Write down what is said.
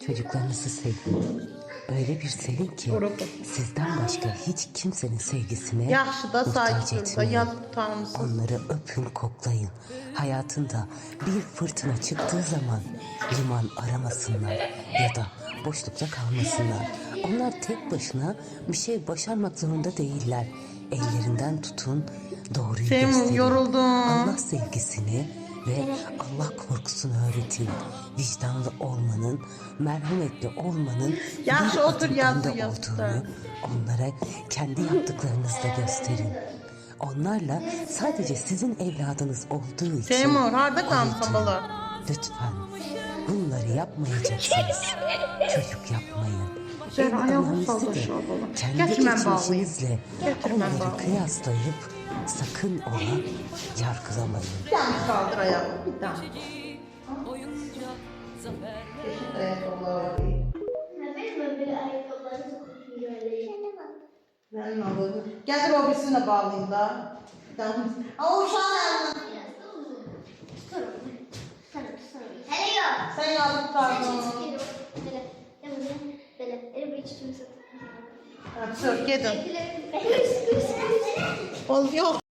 Çocuklarınızı sevin. Öyle bir sevin ki sizden başka hiç kimsenin sevgisine Yaxşı da muhtaç sakit dur da etmeyin. yaz tutarmısınız. Onları öpün, koklayın. Hayatında bir fırtına çıktığı zaman liman aramasınlar ya da boşlukta kalmasınlar. Onlar tek başına bir şey başarmak zorunda değiller. Ellerinden tutun, doğruyu gösterin. Yoruldum. Allah sevgisini ve Allah korkusunu öğretin. Vicdanlı olmanın, merhametli olmanın Yaxşı bir otur, adım yazı önde yazı. olduğunu onlara kendi yaptıklarınızla gösterin. Onlarla sadece sizin evladınız olduğu için Teymur, harda kalmışsın uyutun. bala? Lütfen bunları yapmayacaksınız. Çocuk yapmayın. Zehra, En ayağı önemlisi saldı de aşağı bala. kendi Getir ben bağlayayım. geçmişinizle Getir ben onları bağlayayım. kıyaslayıp sakın ola yargılamayın. Bir tane kaldır ayağını, bir tane. Çeşit ayakkabılar var. Benim böyle ayakkabılarım kokuyor öyle. Ben alalım. Getir o birisine bağlayayım da. Tamam. Ama o uşağın Hele yok. sen yardım tutardın. Sür, gidin. Ol yok.